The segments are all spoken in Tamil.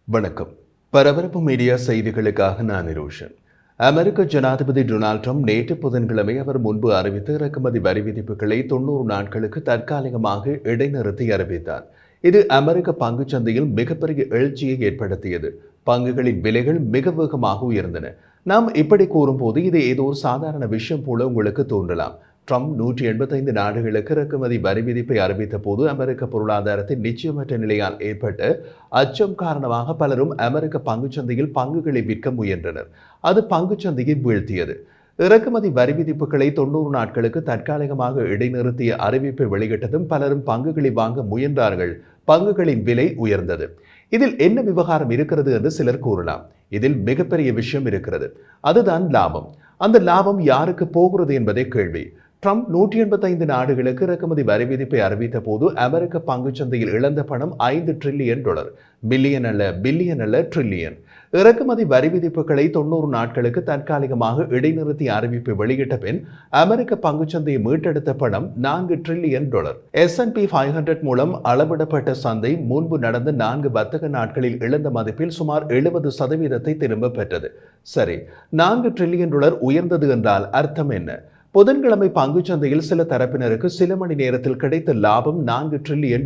வணக்கம். பரபரப்பு மீடியா செய்திகளுக்காக நான் நிரோஷன். அமெரிக்க ஜனாதிபதி டொனால்ட் ட்ரம்ப் நேற்று புதன்கிழமை அவர் முன்பு அறிவித்த இறக்குமதி வரி விதிப்புகளை 90 நாட்களுக்கு தற்காலிகமாக இடைநிறுத்தி அறிவித்தார். இது அமெரிக்க பங்குச் சந்தையில் மிகப்பெரிய எழுச்சியை ஏற்படுத்தியது. பங்குகளின் விலைகள் மிக வேகமாக உயர்ந்தன. நாம் இப்படி கூறும்போது இது ஏதோ ஒரு சாதாரண விஷயம் போல உங்களுக்கு தோன்றலாம். ட்ரம்ப் 185 நாடுகளுக்கு இறக்குமதி வரி விதிப்பை அறிவித்த போது அமெரிக்க பொருளாதாரத்தின் நிச்சயமற்ற நிலையால் ஏற்பட்ட அச்சம் காரணமாக பலரும் அமெரிக்க பங்குச்சந்தையில் பங்குகளை விற்க முயன்றனர். அது பங்குச்சந்தையை வீழ்த்தியது. இறக்குமதி வரி விதிப்புகளை 90 நாட்களுக்கு தற்காலிகமாக இடைநிறுத்திய அறிவிப்பை வெளியிட்டதும் பலரும் பங்குகளை வாங்க முயன்றார்கள். பங்குகளின் விலை உயர்ந்தது. இதில் என்ன விவகாரம் இருக்கிறது என்று சிலர் கூறலாம். இதில் மிகப்பெரிய விஷயம் இருக்கிறது. அதுதான் லாபம். அந்த லாபம் யாருக்கு போகிறது என்பதே கேள்வி. ட்ரம்ப் 185 நாடுகளுக்கு இறக்குமதி வரி விதிப்பை அறிவித்த போது அமெரிக்க பங்குச்சந்தையில் இழந்த பணம் $5 டிரில்லியன். மில்லியன் அல்ல, பில்லியன் அல்ல, டிரில்லியன். இறக்குமதி வரி விதிப்புகளை 90 நாட்களுக்கு தற்காலிகமாக இடைநிறுத்திய அறிவிப்பை வெளியிட்ட பின் அமெரிக்க பங்குச்சந்தையை மீட்டெடுத்த பணம் $4 டிரில்லியன். S&P 500 மூலம் அளவிடப்பட்ட சந்தை முன்பு நடந்த 4 வர்த்தக நாட்களில் இழந்த மதிப்பில் சுமார் 70% திரும்ப பெற்றது. சரி, $4 டிரில்லியன் உயர்ந்தது என்றால் அர்த்தம் என்ன? புதன்கிழமை பங்குச்சந்தையில் சில தரப்பினருக்கு சில மணி நேரத்தில் கிடைத்த லாபம் $4 டிரில்லியன்.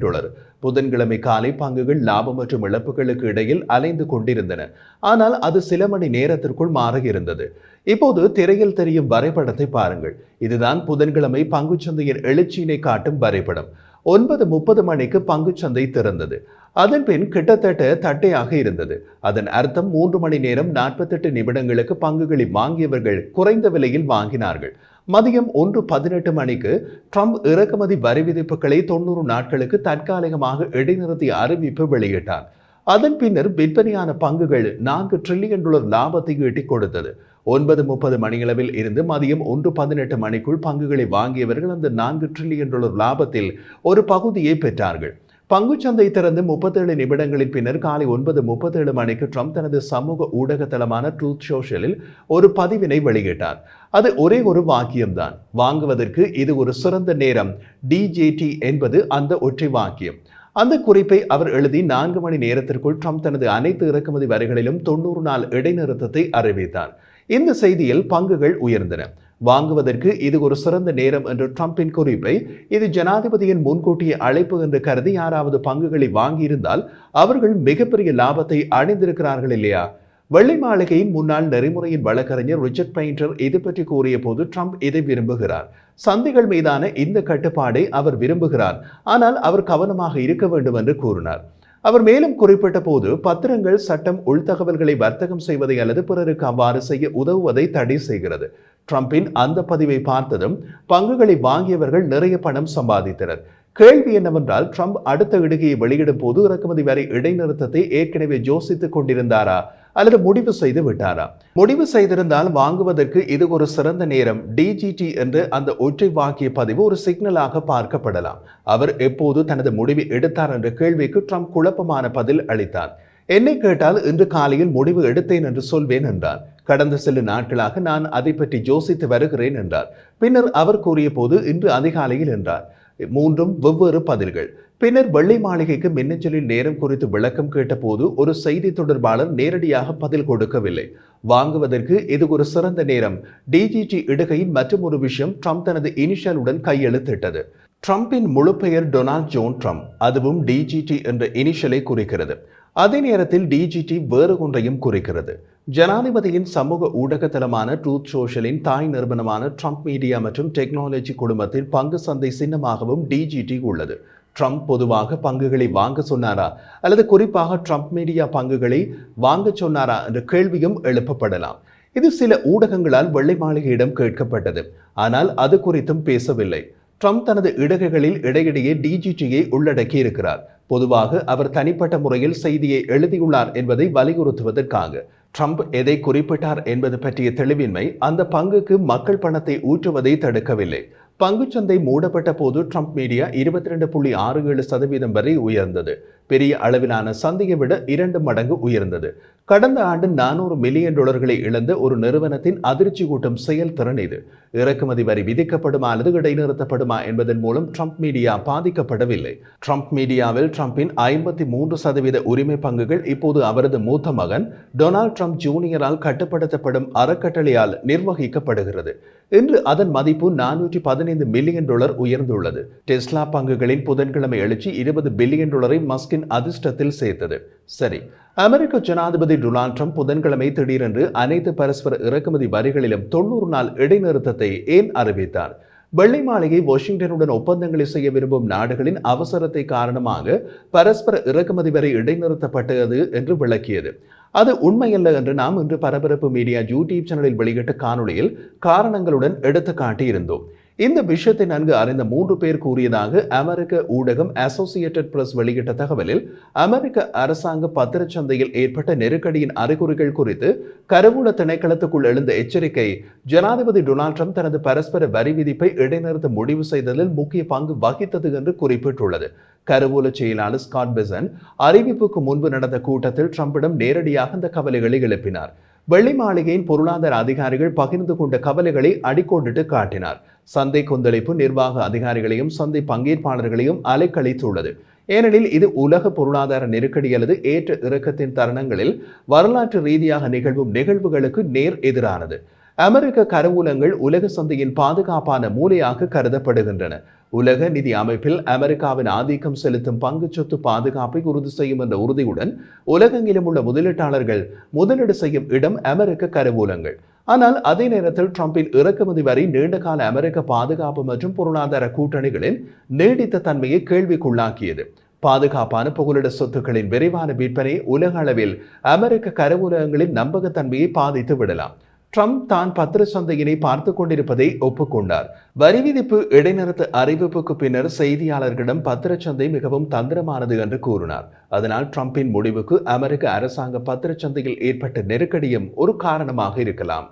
புதன்கிழமை காலை பங்குகள் லாபம் மற்றும் இழப்புகளுக்கு இடையில் அலைந்து கொண்டிருந்தன. ஆனால் அது சில மணி நேரத்திற்குள் மாறியிருந்தது. இப்போது திரையில் தெரியும் வரைபடத்தை பாருங்கள். இதுதான் புதன்கிழமை பங்குச்சந்தையின் எழுச்சியினை காட்டும் வரைபடம். 9:30 மணிக்கு பங்குச்சந்தை திறந்தது. அதன் பின் கிட்டத்தட்ட தட்டையாக இருந்தது. அதன் அர்த்தம் 3 மணி நேரம் 48 நிமிடங்களுக்கு பங்குகளை வாங்கியவர்கள் குறைந்த விலையில் வாங்கினார்கள். மதியம் 1:18 மணிக்கு ட்ரம்ப் இறக்குமதி வரி விதிப்புகளை 90 நாட்களுக்கு தற்காலிகமாக இடைநிறுத்திய அறிவிப்பு வெளியிட்டார். அதன் பின்னர் விற்பனையான பங்குகள் $4 டிரில்லியன் லாபத்தை ஈட்டிக் கொடுத்தது. 9:30 மணியளவில் இருந்து மதியம் 1:18 மணிக்குள் பங்குகளை வாங்கியவர்கள் அந்த $4 டிரில்லியன் லாபத்தில் ஒரு பகுதியை பெற்றார்கள். பங்குச்சந்தை திறந்து 37 நிமிடங்களின் பின்னர் காலை 9:37 மணிக்கு ட்ரம்ப் தனது சமூக ஊடக தளமான ட்ரூத் சோஷியலில் ஒரு பதிவினை வெளியிட்டார். அது ஒரே ஒரு வாக்கியம்தான். வாங்குவதற்கு இது ஒரு சிறந்த நேரம். DJT என்பது அந்த ஒற்றை வாக்கியம். அந்த குறிப்பை அவர் எழுதி 4 மணி நேரத்திற்குள் ட்ரம்ப் தனது அனைத்து இறக்குமதி வரிகளிலும் 90 நாள் இடைநிறுத்தத்தை அறிவித்தார். இந்த செய்தியில் பங்குகள் உயர்ந்தன. வாங்குவதற்கு இது ஒரு சிறந்த நேரம் என்ற ட்ரம்பின் குறிப்பை இது ஜனாதிபதியின் முன்கூட்டிய அழைப்பு என்று கருதி யாராவது பங்குகளை வாங்கியிருந்தால் அவர்கள் மிகப்பெரிய லாபத்தை அடைந்திருக்கிறார்கள் இல்லையா? வெள்ளை மாளிகையின் முன்னாள் நெறிமுறையின் வழக்கறிஞர் ரிச்சர்ட் பெயிண்டர் இது பற்றி கூறிய போது ட்ரம்ப் இதை விரும்புகிறார். சந்தைகள் மீதான இந்த கட்டுப்பாடை அவர் விரும்புகிறார். ஆனால் அவர் கவனமாக இருக்க வேண்டும் என்று கூறினார். அவர் மேலும் குறிப்பிட்ட போது பத்திரங்கள் சட்டம் உள்தகவல்களை வர்த்தகம் செய்வதை அல்லது பிறருக்கு அவ்வாறு செய்ய உதவுவதை தடை செய்கிறது. ட்ரம்பின் அந்த பதிவை பார்த்ததும் பங்குகளை வாங்கியவர்கள் நிறைய பணம் சம்பாதித்தனர். கேள்வி என்னவென்றால், ட்ரம்ப் அடுத்த இடுகையை வெளியிடும் போது இறக்குமதி வரி இடைநிறுத்தத்தை ஏற்கனவே யோசித்துக் கொண்டிருந்தாரா அல்லது முடிவு செய்து விட்டாரா? முடிவு செய்திருந்தால் வாங்குவதற்கு இது ஒரு சிறந்த நேரம். DGT என்று அந்த ஒற்றை வாக்கிய பதிவு ஒரு சிக்னலாக பார்க்கப்படலாம். அவர் எப்போது தனது முடிவை எடுத்தார் என்ற கேள்விக்கு ட்ரம்ப் குழப்பமான பதில் அளித்தார். என்னை கேட்டால் இன்று காலையில் முடிவு எடுத்தேன் என்று சொல்வேன் என்றார். கடந்த சில நாட்களாக நான் அதை பற்றி யோசித்து வருகிறேன் என்றார். பின்னர் அவர் கூறிய போது இன்று அதிகாலையில் என்றார். மூன்றும் வெவ்வேறு பதில்கள். பின்னர் வெள்ளை மாளிகைக்கு மின்னஞ்சலில் நேரம் குறித்து விளக்கம் கேட்டபோது ஒரு செய்தி தொடர்பாளர் நேரடியாக பதில் கொடுக்கவில்லை. வாங்குவதற்கு இது ஒரு சிறந்த நேரம். DGT இடுகையின் மற்றும் ஒரு விஷயம் ட்ரம்ப் தனது இனிஷியலுடன் கையெழுத்திட்டது. ட்ரம்பின் முழு பெயர் டொனால்ட் ஜோன் ட்ரம்ப். அதுவும் DGT என்ற இனிஷியலை குறிக்கிறது. அதே நேரத்தில் DGT வேறு ஒன்றையும் குறிக்கிறது. ஜனாதிபதியின் சமூக ஊடக தளமான ட்ரூத் சோஷியலின் தாய் நிறுவனமான ட்ரம்ப் மீடியா மற்றும் டெக்னாலஜி குழுமத்தில் பங்கு சந்தை சின்னமாகவும் DGT உள்ளது. ட்ரம்ப் பொதுவாக பங்குகளை வாங்க சொன்னாரா அல்லது குறிப்பாக ட்ரம்ப் மீடியா பங்குகளை வாங்க சொன்னாரா என்ற கேள்வியும் எழுப்பப்படலாம். இது சில ஊடகங்களால் வெள்ளை மாளிகையிடம் கேட்கப்பட்டது. ஆனால் அது குறித்தும் பேசவில்லை. ட்ரம்ப் தனது இடுகைகளில் இடையிடையே DGTயை உள்ளடக்கி இருக்கிறார். பொதுவாக அவர் தனிப்பட்ட முறையில் செய்தியை எழுதியுள்ளார் என்பதை வலியுறுத்துவதற்காக. ட்ரம்ப் எதை குறிப்பிட்டார் என்பது பற்றிய தெளிவின்மை அந்த பங்குக்கு மக்கள் பணத்தை ஊற்றுவதை தடுக்கவில்லை. பங்குச்சந்தை மூடப்பட்ட போது ட்ரம்ப் மீடியா 22.67% வரை உயர்ந்தது. பெரிய அளவிலான சந்தையை விட 2 மடங்கு உயர்ந்தது. கடந்த ஆண்டு 400 மில்லியன் டாலர்களை இழந்த ஒரு நிறுவனத்தின் அதிர்ச்சி கூட்டும் செயல்திறன் இது. இறக்குமதி வரி விதிக்கப்படுமா அல்லது இடைநிறுத்தப்படுமா என்பதன் மூலம் ட்ரம்ப் மீடியா பாதிக்கப்படவில்லை. ட்ரம்ப் மீடியாவில் ட்ரம்பின் 53% உரிமை பங்குகள் இப்போது அவரது மூத்த மகன் டொனால்ட் ட்ரம்ப் ஜூனியரால் கட்டுப்படுத்தப்படும் அறக்கட்டளையால் நிர்வகிக்கப்படுகிறது. இன்று அதன் மதிப்பு 415 மில்லியன் டாலர் உயர்ந்துள்ளது. டெஸ்லா பங்குகளின் புதன்கிழமை எழுச்சி 20 பில்லியன் டாலரை மஸ்கின் அதிர்ஷ்டத்தில் சேர்த்தது. சரி, அமெரிக்க ஜனாதிபதி டொனால்ட் ட்ரம்ப் புதன்கிழமை திடீரென்று அனைத்து பரஸ்பர இறக்குமதி வரிகளிலும் 90 நாள் இடைநிறுத்தத்தை ஏன் அறிவித்தார்? வெள்ளை மாளிகை வாஷிங்டனுடன் ஒப்பந்தங்களை செய்ய விரும்பும் நாடுகளின் அவசரத்தை காரணமாக பரஸ்பர இறக்குமதி வரி இடைநிறுத்தப்பட்டது என்று விளக்கியது. அது உண்மையல்ல என்று நாம் இன்று பரபரப்பு மீடியா யூடியூப் சேனலில் வெளியிட்ட காணொளியில் காரணங்களுடன் எடுத்து காட்டியிருந்தோம். இந்த விஷயத்தை நன்கு அறிந்த 3 பேர் கூறியதாக அமெரிக்க ஊடகம் அசோசியேட்டட் பிரஸ் வெளியிட்ட தகவலில் அமெரிக்க அரசாங்க பத்திரச்சந்தையில் ஏற்பட்ட நெருக்கடியின் அறிகுறிகள் குறித்து கருவூல திணைக்களத்துக்குள் எழுந்த எச்சரிக்கை ஜனாதிபதி டொனால்ட் ட்ரம்ப் தனது பரஸ்பர வரி விதிப்பை இடைநிறுத்த முடிவு செய்ததில் முக்கிய பங்கு வகித்தது என்று குறிப்பிட்டுள்ளது. கருவூல செயலாளர் ஸ்காட் பெசன் அறிவிப்புக்கு முன்பு நடந்த கூட்டத்தில் ட்ரம்பிடம் நேரடியாக இந்த கவலைகளை எழுப்பினார். வெள்ளை மாளிகையின் பொருளாதார அதிகாரிகள் பகிர்ந்து கொண்ட கவலைகளை அடிக்கோடிட்டு காட்டினார். சந்தை கொந்தளிப்பு நிர்வாக அதிகாரிகளையும் சந்தை பங்கேற்பாளர்களையும் அலைக்கழித்துள்ளது. ஏனெனில் இது உலக பொருளாதார நெருக்கடி அல்லது ஏற்ற இறக்கத்தின் தருணங்களில் வரலாற்று ரீதியாக நிகழ்வும் நிகழ்வுகளுக்கு நேர் எதிரானது. அமெரிக்க கருவூலங்கள் உலக சந்தையின் பாதுகாப்பான மூலையாக கருதப்படுகின்றன. உலக நிதி அமைப்பில் அமெரிக்காவின் ஆதிக்கம் செலுத்தும் பங்கு சொத்து பாதுகாப்பை உறுதி செய்யும் என்ற உறுதியுடன் உலகெங்கிலும் உள்ள முதலீட்டாளர்கள் முதலீடு செய்யும் இடம் அமெரிக்க கருவூலங்கள். ஆனால் அதே நேரத்தில் ட்ரம்பின் இறக்குமதி வரி நீண்டகால அமெரிக்க பாதுகாப்பு மற்றும் பொருளாதார கூட்டணிகளின் நீடித்த தன்மையை கேள்விக்குள்ளாக்கியது. பாதுகாப்பான புகலிட சொத்துக்களின் விரைவான விற்பனை உலக அளவில் அமெரிக்க கருவூலகங்களின் நம்பகத்தன்மையை பாதித்து விடலாம். ட்ரம்ப் தான் பத்திர சந்தையினை பார்த்து கொண்டிருப்பதை ஒப்புக்கொண்டார். வரி விதிப்பு இடைநிறுத்த அறிவிப்புக்கு பின்னர் செய்தியாளர்களிடம் பத்திரச்சந்தை மிகவும் தந்திரமானது என்று கூறினார். அதனால் ட்ரம்பின் முடிவுக்கு அமெரிக்க அரசாங்க பத்திரச்சந்தையில் ஏற்பட்ட நெருக்கடியும் ஒரு காரணமாக இருக்கலாம்.